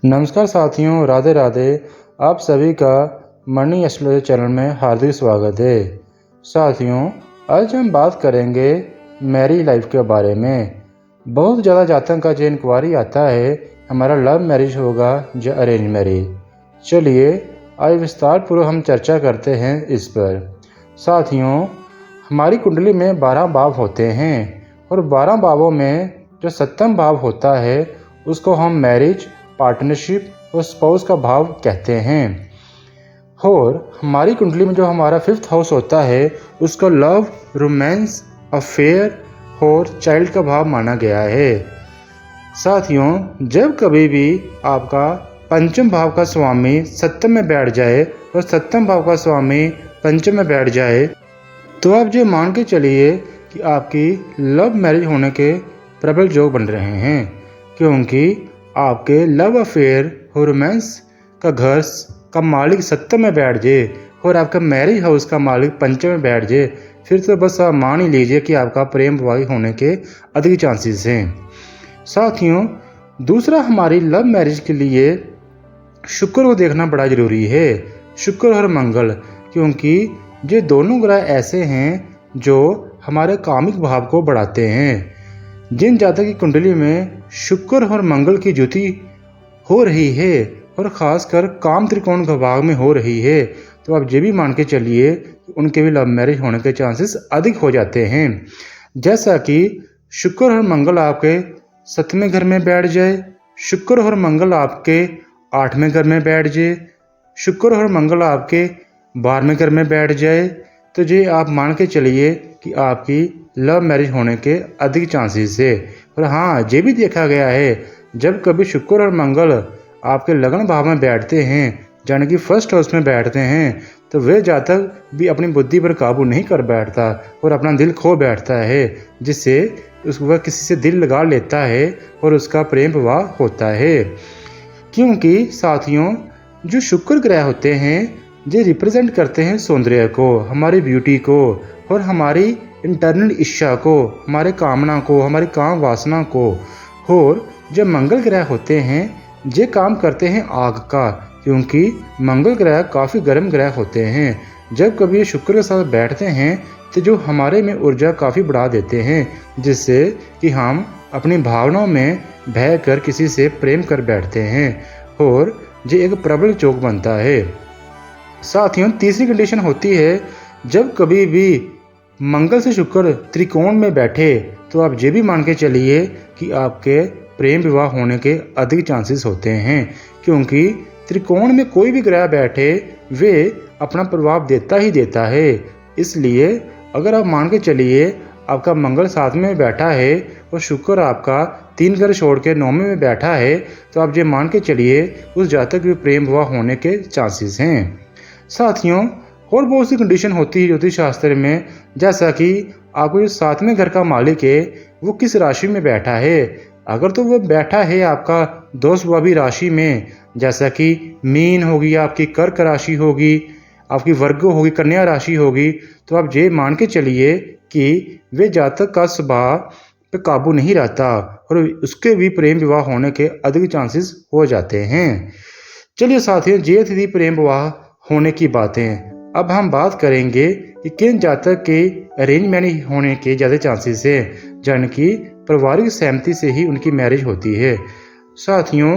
नमस्कार साथियों, राधे राधे। आप सभी का मनी एस्ट्रोलॉजी चैनल में हार्दिक स्वागत है। साथियों, आज हम बात करेंगे मैरिज लाइफ के बारे में। बहुत ज़्यादा जातकों का जो इंक्वायरी आता है, हमारा लव मैरिज होगा या अरेंज मैरिज। चलिए आज विस्तार पूर्वक हम चर्चा करते हैं इस पर। साथियों, हमारी कुंडली में 12 भाव होते हैं और 12 भावों में जो 7वां भाव होता है उसको हम मैरिज, पार्टनरशिप और स्पाउस का भाव कहते हैं। और हमारी कुंडली में जो हमारा 5th हाउस होता है उसको लव, रोमांस, अफेयर और चाइल्ड का भाव माना गया है। साथियों, जब कभी भी आपका 5वां भाव का स्वामी 7वां में बैठ जाए और 7वां भाव का स्वामी 5वां में बैठ जाए तो आप ये मान के चलिए कि आपकी लव मैरिज होने के प्रबल योग बन रहे हैं, क्योंकि आपके लव अफेयर और रोमांस का घर का मालिक 7वां में बैठ जाए और आपका मैरिज हाउस का मालिक 5वां में बैठ जाए, फिर तो बस आप मान ही लीजिए कि आपका प्रेम विवाह होने के अधिक चांसेस हैं। साथियों, दूसरा, हमारी लव मैरिज के लिए शुक्र को देखना बड़ा ज़रूरी है। शुक्र और मंगल, क्योंकि ये दोनों ग्रह ऐसे हैं जो हमारे कामिक भाव को बढ़ाते हैं। जिन जातक की कुंडली में शुक्र और मंगल की युति हो रही है और ख़ासकर काम त्रिकोण का भाग में हो रही है, तो आप ये भी मान के चलिए कि उनके भी लव मैरिज होने के चांसेस अधिक हो जाते हैं। जैसा कि शुक्र और मंगल आपके 7वें घर में बैठ जाए, शुक्र और मंगल आपके 8वें घर में बैठ जाए, शुक्र और मंगल आपके 12वें घर में बैठ जाए, तो ये आप मान के चलिए कि आपकी लव मैरिज होने के अधिक चांसेस है। और हाँ, ये भी देखा गया है जब कभी शुक्र और मंगल आपके लग्न भाव में बैठते हैं, यानी कि 1st हाउस में बैठते हैं, तो वे जातक भी अपनी बुद्धि पर काबू नहीं कर बैठता और अपना दिल खो बैठता है, जिससे वह किसी से दिल लगा लेता है और उसका प्रेम विवाह होता है। क्योंकि साथियों, जो शुक्र ग्रह होते हैं ये रिप्रेजेंट करते हैं सौंदर्य को, हमारी ब्यूटी को और हमारी इंटरनल इच्छा को, हमारे कामना को, हमारी काम वासना को। और जब मंगल ग्रह होते हैं ये काम करते हैं आग का, क्योंकि मंगल ग्रह काफ़ी गर्म ग्रह होते हैं। जब कभी ये शुक्र के साथ बैठते हैं तो जो हमारे में ऊर्जा काफ़ी बढ़ा देते हैं, जिससे कि हम अपनी भावनाओं में बह कर किसी से प्रेम कर बैठते हैं और ये एक प्रबल चौक बनता है। साथियों, तीसरी कंडीशन होती है जब कभी भी मंगल से शुक्र त्रिकोण में बैठे तो आप ये भी मान के चलिए कि आपके प्रेम विवाह होने के अधिक चांसेस होते हैं, क्योंकि त्रिकोण में कोई भी ग्रह बैठे वे अपना प्रभाव देता ही देता है। इसलिए अगर आप मान के चलिए आपका मंगल 7वें में बैठा है और शुक्र आपका 3 घर छोड़ के 9वें में बैठा है, तो आप ये मान के चलिए उस जातक के प्रेम विवाह होने के चांसेस हैं। साथियों, और बहुत सी कंडीशन होती है ज्योतिष शास्त्र में, जैसा कि आपको जो 7वें घर का मालिक है वो किस राशि में बैठा है। अगर तो वो बैठा है आपका दोस्त भावी राशि में, जैसा कि मीन होगी, आपकी कर्क राशि होगी, आपकी वर्ग होगी, कन्या राशि होगी, तो आप ये मान के चलिए कि वे जातक का स्वभाव पे काबू नहीं रहता और उसके भी प्रेम विवाह होने के अधिक चांसेस हो जाते हैं। चलिए साथियों, ये थी प्रेम विवाह होने की बातें। अब हम बात करेंगे कि किन जातक के अरेंज मैरिज होने के ज़्यादा चांसेस हैं, यानी कि पारिवारिक सहमति से ही उनकी मैरिज होती है। साथियों,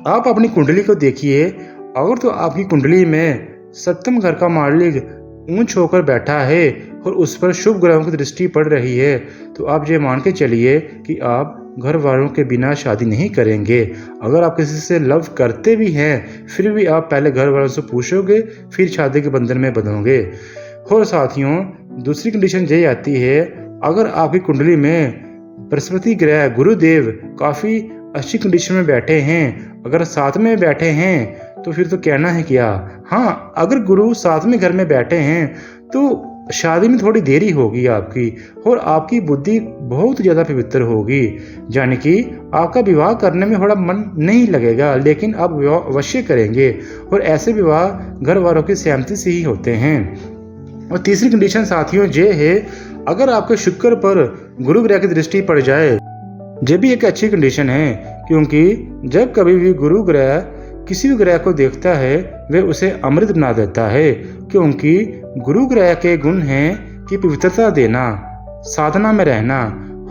आप अपनी कुंडली को देखिए। अगर तो आपकी कुंडली में 7वें घर का मालिक ऊंच होकर बैठा है और उस पर शुभ ग्रहों की दृष्टि पड़ रही है, तो आप ये मान के चलिए कि आप घर वालों के बिना शादी नहीं करेंगे। अगर आप किसी से लव करते भी हैं फिर भी आप पहले घर वालों से पूछोगे, फिर शादी के बंधन में बंधोगे। और साथियों, दूसरी कंडीशन ये आती है, अगर आपकी कुंडली में बृहस्पति ग्रह गुरुदेव काफ़ी अच्छी कंडीशन में बैठे हैं, अगर 7वें में बैठे हैं तो फिर तो कहना है क्या। हाँ, अगर गुरु 7वें घर में बैठे हैं तो शादी में थोड़ी देरी होगी आपकी और आपकी बुद्धि बहुत ज़्यादा पवित्र होगी, यानी कि आपका विवाह करने में थोड़ा मन नहीं लगेगा, लेकिन आप विवाह अवश्य करेंगे और ऐसे विवाह घर वालों की सहमति से ही होते हैं। और तीसरी कंडीशन साथियों ये है, अगर आपके शुक्र पर गुरु ग्रह की दृष्टि पड़ जाए, ये भी एक अच्छी कंडीशन है, क्योंकि जब कभी भी गुरु ग्रह किसी भी ग्रह को देखता है वह उसे अमृत बना देता है, क्योंकि गुरु ग्रह के गुण हैं कि पवित्रता देना, साधना में रहना।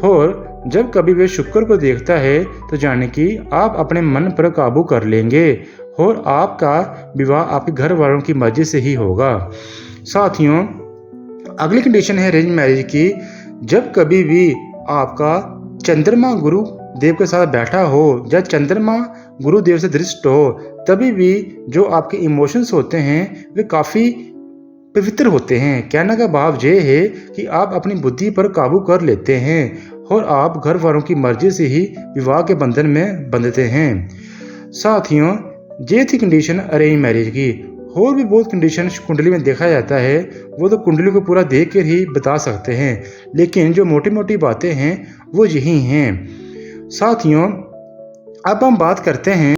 और जब कभी वे शुक्र को देखता है तो जाने कि आप अपने मन पर काबू कर लेंगे और आपका विवाह आपके घर वालों की मर्जी से ही होगा। साथियों, अगली कंडीशन है अरेंज मैरिज की। जब कभी भी आपका चंद्रमा गुरु देव के साथ बैठा हो या चंद्रमा गुरुदेव से दृष्ट हो, तभी भी जो आपके इमोशंस होते हैं वे काफ़ी पवित्र होते हैं। कहने का भाव ये है कि आप अपनी बुद्धि पर काबू कर लेते हैं और आप घर वालों की मर्जी से ही विवाह के बंधन में बंधते हैं। साथियों, ये थी कंडीशन अरेंज मैरिज की। और भी बहुत कंडीशन कुंडली में देखा जाता है, वो तो कुंडली को पूरा देख कर ही बता सकते हैं, लेकिन जो मोटी मोटी बातें हैं वो यही हैं। साथियों, अब हम बात करते हैं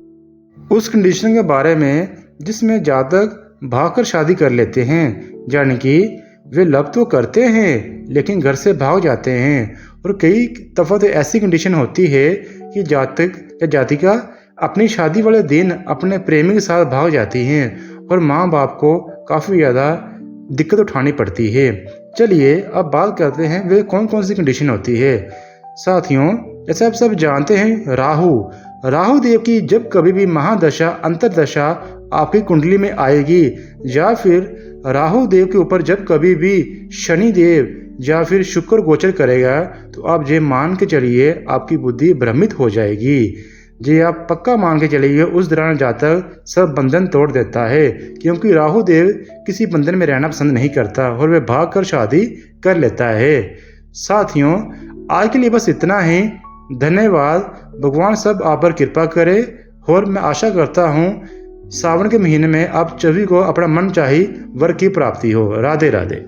उस कंडीशन के बारे में जिसमें जातक भागकर शादी कर लेते हैं, यानी कि वे लव तो करते हैं लेकिन घर से भाग जाते हैं। और कई दफ़ा तो ऐसी कंडीशन होती है कि जातक या जातिका अपनी शादी वाले दिन अपने प्रेमी के साथ भाग जाती हैं और माँ बाप को काफ़ी ज़्यादा दिक्कत उठानी पड़ती है। चलिए अब बात करते हैं वे कौन कौन सी कंडीशन होती है। साथियों, जैसे आप सब जानते हैं, राहु देव की जब कभी भी महादशा अंतरदशा आपकी कुंडली में आएगी, या फिर राहु देव के ऊपर जब कभी भी शनि देव या फिर शुक्र गोचर करेगा, तो आप ये मान के चलिए आपकी बुद्धि भ्रमित हो जाएगी। जी आप पक्का मान के चलिए उस दौरान जातक सब बंधन तोड़ देता है, क्योंकि राहु देव किसी बंधन में रहना पसंद नहीं करता और वह भाग कर शादी कर लेता है। साथियों, आज के लिए बस इतना ही। धन्यवाद। भगवान सब आप पर कृपा करे और मैं आशा करता हूँ सावन के महीने में आप सभी को अपना मन चाही वर की प्राप्ति हो। राधे राधे।